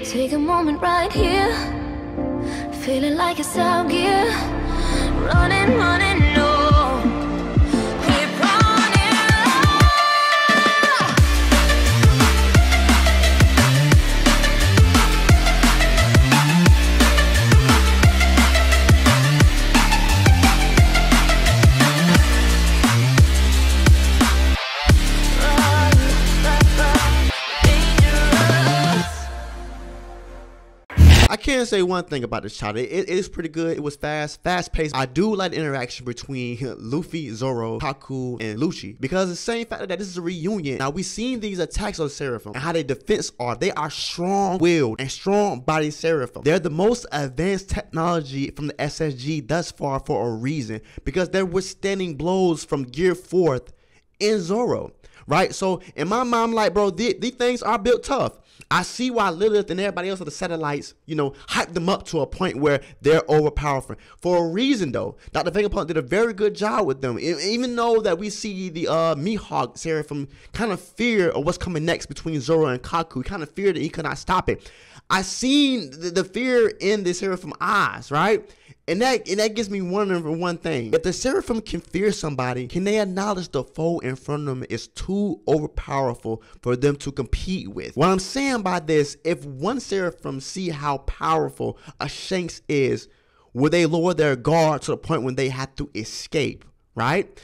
Take a moment right here, feeling like it's out gear. Running, running, no. Keep running low. I can say one thing about this chapter. It is pretty good. It was fast-paced. I do like the interaction between Luffy, Zoro, Kaku, and Lucci, because the same fact that this is a reunion. Now, we've seen these attacks on Seraphim and how their defense are. They are strong-willed and strong-bodied Seraphim. They're the most advanced technology from the SSG thus far for a reason, because they're withstanding blows from Gear 4th in Zoro, right? So in my mind, I'm like, bro, these things are built tough. I see why Lilith and everybody else of the satellites, you know, hype them up to a point where they're overpowered. For a reason, though, Dr. Vegapunk did a very good job with them. Even though that we see the Mihawk Seraphim kind of fear of what's coming next between Zoro and Kaku. He kind of feared that he could not stop it. I seen the fear in the Seraphim eyes, right? And that gets me wondering for one thing. If the Seraphim can fear somebody, can they acknowledge the foe in front of them is too overpowerful for them to compete with? What I'm saying by this, if one Seraphim see how powerful a Shanks is, will they lower their guard to the point when they have to escape, right?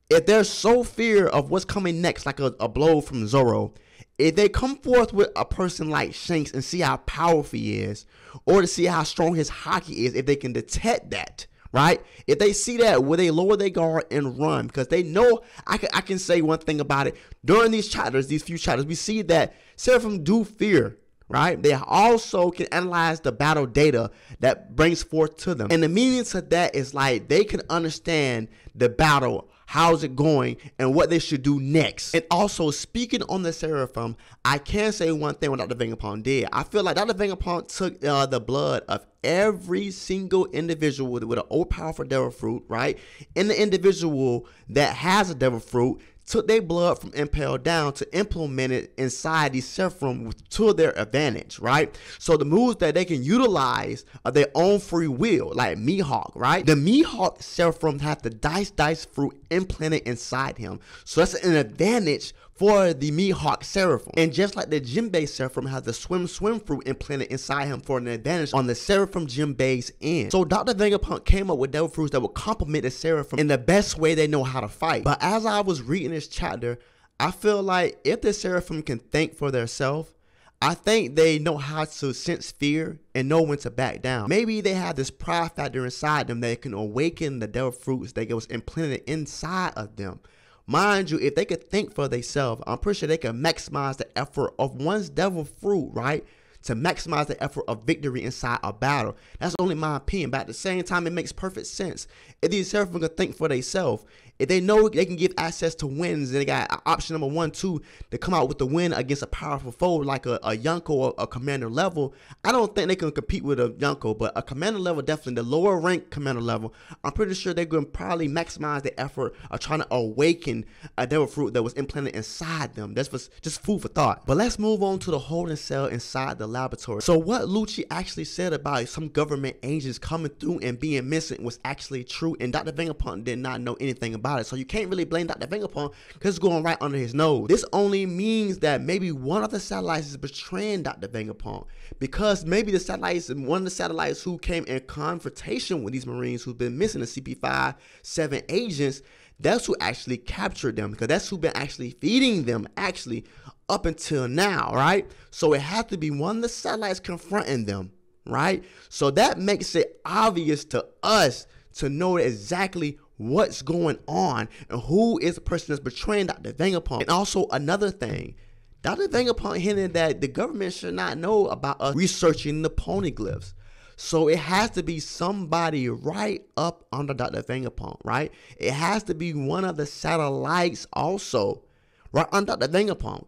If they're so fear of what's coming next, like a blow from Zoro, if they come forth with a person like Shanks and see how powerful he is, or to see how strong his hockey is, if they can detect that, right? If they see that, will they lower their guard and run? Because they know, I can say one thing about it. During these chapters, these few chapters, we see that Seraphim do fear, right? They also can analyze the battle data that brings forth to them. And the meaning to that is like they can understand the battle, how's it going, and what they should do next. And also, speaking on the Seraphim, I can say one thing what Dr. Vegapunk did. I feel like Dr. Vegapunk took the blood of every single individual with an overpowerful devil fruit, right? And the individual that has a devil fruit took their blood from Impel Down to implement it inside these Seraphim to their advantage, right? So the moves that they can utilize of their own free will, like Mihawk, right? The Mihawk Seraphim have the dice fruit implanted inside him. So that's an advantage for the Mihawk Seraphim. And just like the Jinbei Seraphim has the swim fruit implanted inside him for an advantage on the Seraphim Jinbei's end. So Dr. Vegapunk came up with devil fruits that will complement the Seraphim in the best way they know how to fight. But as I was reading this chapter, I feel like if the Seraphim can think for themselves, I think they know how to sense fear and know when to back down. Maybe they have this pride factor inside them that can awaken the devil fruits that was implanted inside of them. Mind you, if they could think for themselves, I'm pretty sure they can maximize the effort of one's devil fruit, right? To maximize the effort of victory inside a battle. That's only my opinion, but at the same time, it makes perfect sense. If these Seraphim can think for themselves, if they know they can give access to wins, and they got option number 1, 2 to come out with the win against a powerful foe like a Yonko or a commander level, I don't think they can compete with a Yonko, but a commander level, definitely the lower rank commander level, I'm pretty sure they're going to probably maximize the effort of trying to awaken a devil fruit that was implanted inside them. That's just food for thought. But let's move on to the holding cell inside the laboratory. So what Lucci actually said about some government agents coming through and being missing was actually true, and Dr. Vegapunk did not know anything about it. So you can't really blame Dr. Vegapunk because it's going right under his nose. This only means that maybe one of the satellites is betraying Dr. Vegapunk, because maybe the satellites and one of the satellites who came in confrontation with these Marines who've been missing, the CP-5-7 agents, that's who actually captured them, because that's who been actually feeding them actually up until now, right? So it had to be one of the satellites confronting them, right? So that makes it obvious to us to know exactly what's going on and who is the person that's betraying Dr. Vegapunk. And also another thing, Dr. Vegapunk hinted that the government should not know about us researching the Poneglyphs. So it has to be somebody right up under Dr. Vegapunk, right? It has to be one of the satellites also right under Dr. Vegapunk.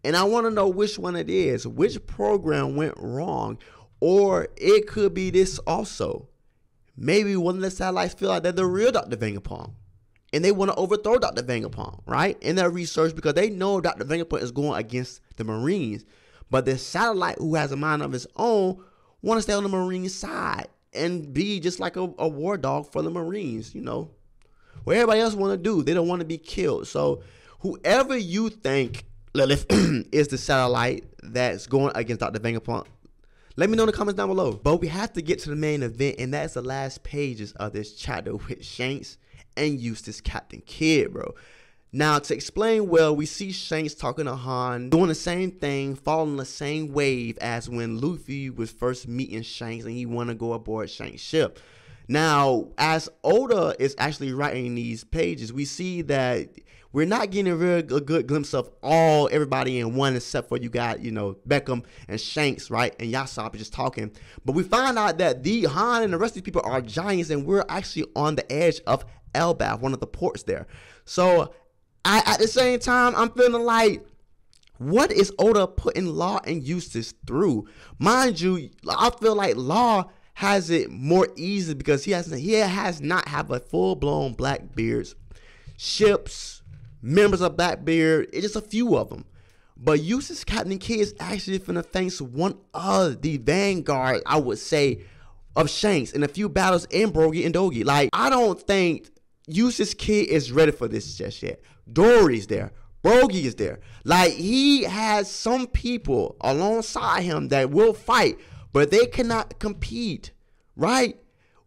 And I want to know which one it is, which program went wrong, or it could be this also. Maybe one of the satellites feel like they're the real Dr. Vegapunk, and they want to overthrow Dr. Vegapunk, right? In their research, because they know Dr. Vegapunk is going against the Marines. But the satellite, who has a mind of his own, want to stay on the Marine side and be just like a war dog for the Marines, you know. What everybody else want to do. They don't want to be killed. So whoever you think is the satellite that's going against Dr. Vegapunk, let me know in the comments down below. But we have to get to the main event, and that's the last pages of this chapter with Shanks and Eustace Captain Kidd, bro. Now, to explain well, we see Shanks talking to Han, doing the same thing, following the same wave as when Luffy was first meeting Shanks and he wanted to go aboard Shanks' ship. Now, as Oda is actually writing these pages, we see that we're not getting a good glimpse of everybody in one, except for you got, you know, Beckham and Shanks, right? And Yasopp just talking. But we find out that the Han and the rest of these people are giants, and we're actually on the edge of Elbaf, one of the ports there. So at the same time, I'm feeling like, what is Oda putting Law and Eustace through? Mind you, I feel like Law has it more easy because he has not have a full-blown Blackbeard's ships, members of Blackbeard. It's just a few of them. But Eustace Captain Kidd is actually finna face one of the vanguard, I would say, of Shanks in a few battles in Brogy and Dogi. Like, I don't think Eustace Kidd is ready for this just yet. Dory's there. Brogy is there. Like, he has some people alongside him that will fight, but they cannot compete, right,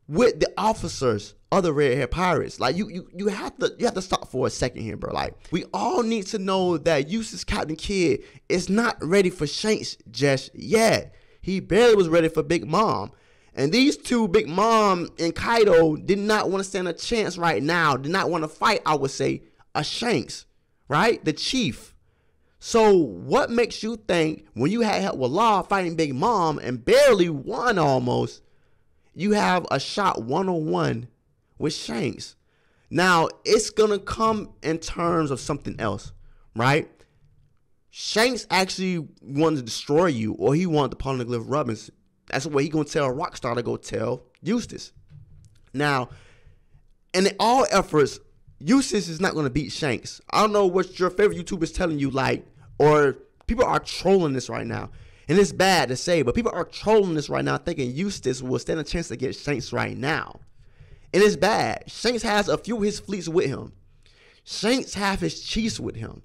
with the officers of the Red Hair Pirates. Like, you have to stop for a second here, bro. Like, we all need to know that Eustace Captain Kidd is not ready for Shanks just yet. He barely was ready for Big Mom. And these two, Big Mom and Kaido, did not want to stand a chance right now. Did not want to fight, I would say, a Shanks, right? The chief. So what makes you think when you had help with Law fighting Big Mom and barely won almost, you have a shot one-on-one with Shanks? Now, it's going to come in terms of something else, right? Shanks actually wanted to destroy you, or he wanted the Ponegliff Rubbins. That's what he going to tell Rockstar to go tell Eustace. Now, in all efforts, Eustace is not going to beat Shanks. I don't know what your favorite YouTuber is telling you, like, or people are trolling this right now. And it's bad to say, but people are trolling this right now thinking Eustace will stand a chance to get Shanks right now. And it's bad. Shanks has a few of his fleets with him. Shanks have his chiefs with him.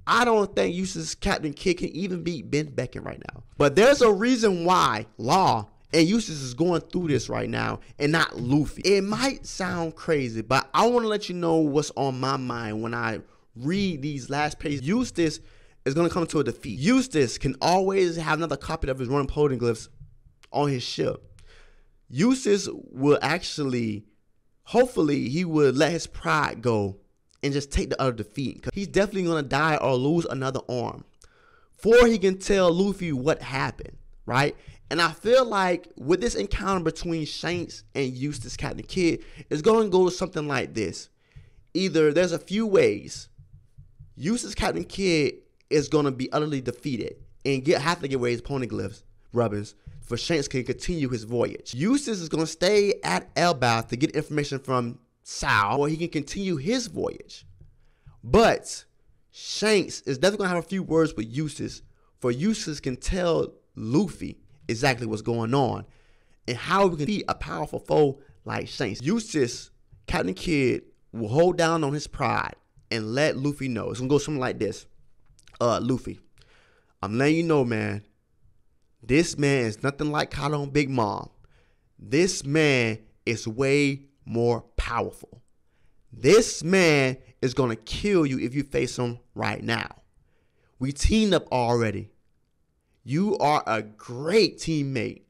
I don't think Eustace Captain Kidd can even beat Ben Beckett right now. But there's a reason why Law and Eustace is going through this right now and not Luffy. It might sound crazy, but I want to let you know what's on my mind when I read these last pages. Eustace is going to come to a defeat. Eustace can always have another copy of his running Poneglyphs on his ship. Eustace will actually, hopefully, he would let his pride go and just take the other defeat. Because he's definitely going to die or lose another arm before he can tell Luffy what happened, right? And I feel like with this encounter between Shanks and Eustace Captain Kidd, it's going to go something like this. Either there's a few ways. Eustace Captain Kidd is going to be utterly defeated and have to give away his Poneglyphs, Rubbins, for Shanks can continue his voyage. Eustace is going to stay at Elbaf to get information from Sao, or he can continue his voyage. But Shanks is definitely going to have a few words with Eustace, for Eustace can tell Luffy exactly what's going on and how we can be a powerful foe like Shanks. Eustace, Captain Kidd, will hold down on his pride and let Luffy know. It's going to go something like this. Luffy, I'm letting you know, man, this man is nothing like Kaido and Big Mom. This man is way more powerful. This man is going to kill you if you face him right now. We teamed up already. You are a great teammate.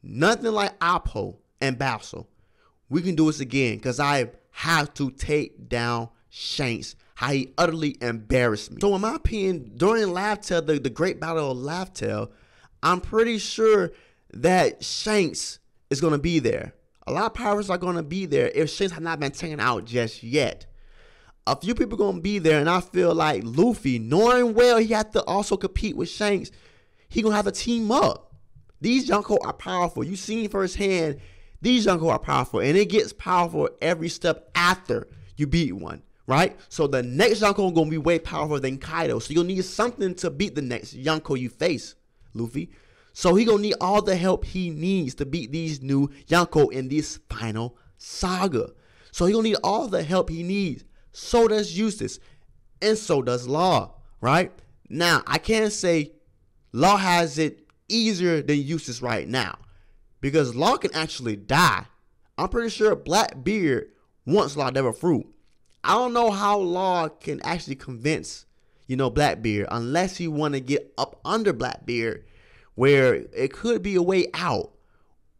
Nothing like Appo and Bassel. We can do this again because I have to take down Shanks. How he utterly embarrassed me. So in my opinion, during Laugh-Tale, the great battle of Laugh-Tale, I'm pretty sure that Shanks is going to be there. A lot of pirates are going to be there if Shanks have not been taken out just yet. A few people are going to be there, and I feel like Luffy, knowing well he has to also compete with Shanks, he going to have to team up. These Yonko are powerful. You seen firsthand, these Yonko are powerful, and it gets powerful every step after you beat one. right? So the next Yonko gonna be way powerful than Kaido. So you'll need something to beat the next Yonko you face, Luffy. So he gonna need all the help he needs to beat these new Yonko in this final saga. So he gonna need all the help he needs. So does Eustace, and so does Law, right? Now, I can't say Law has it easier than Eustace right now, because Law can actually die. I'm pretty sure Blackbeard wants Law Devil Fruit. I don't know how Law can actually convince, Blackbeard, unless he want to get up under Blackbeard, where it could be a way out,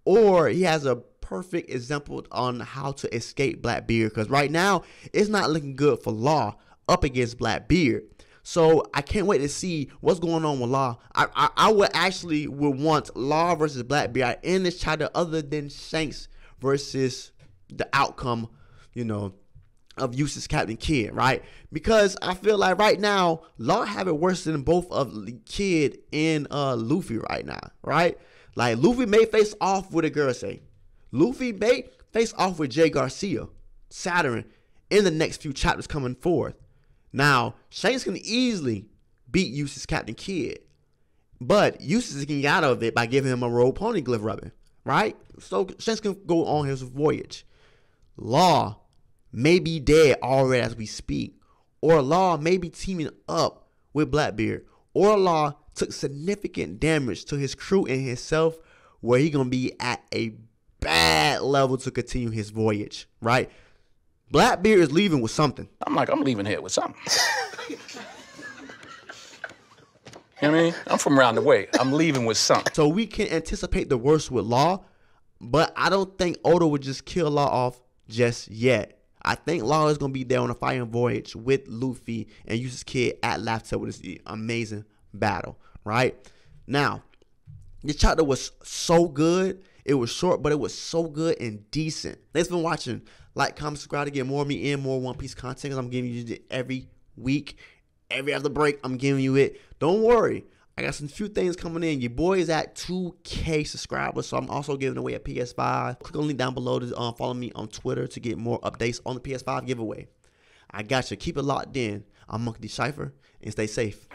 or he has a perfect example on how to escape Blackbeard, because right now it's not looking good for Law up against Blackbeard. So I can't wait to see what's going on with Law. I would want Law versus Blackbeard in this chapter, other than Shanks versus the outcome, of Eustace Captain Kidd, right? Because I feel like right now Law have it worse than both of Kidd and Luffy right now, right? Like Luffy may face off with a Gurusei. Luffy may face off with Jay Garcia, Saturn, in the next few chapters coming forth. Now, Shanks can easily beat Eustace Captain Kidd, but Eustace can get out of it by giving him a rogue Ponegliff rubbing, right? So Shanks can go on his voyage. Law may be dead already as we speak, or Law may be teaming up with Blackbeard, or Law took significant damage to his crew and himself, where he gonna be at a bad level to continue his voyage, right? Blackbeard is leaving with something. I'm leaving here with something. You know what I mean? I'm from around the way. I'm leaving with something. So we can anticipate the worst with Law, but I don't think Oda would just kill Law off just yet. I think Law is going to be there on a fighting voyage with Luffy and Eustace Kidd at Laugh with this amazing battle, right? Now, this chapter was so good. It was short, but it was so good and decent. Thanks for watching. Like, comment, subscribe to get more of me and more One Piece content, because I'm giving you it every week. Every other break, I'm giving you it. Don't worry. I got some few things coming in. Your boy is at 2K subscribers, so I'm also giving away a PS5. Click on the link down below to follow me on Twitter to get more updates on the PS5 giveaway. I got you. Keep it locked in. I'm Monkey D. Schyver, and stay safe.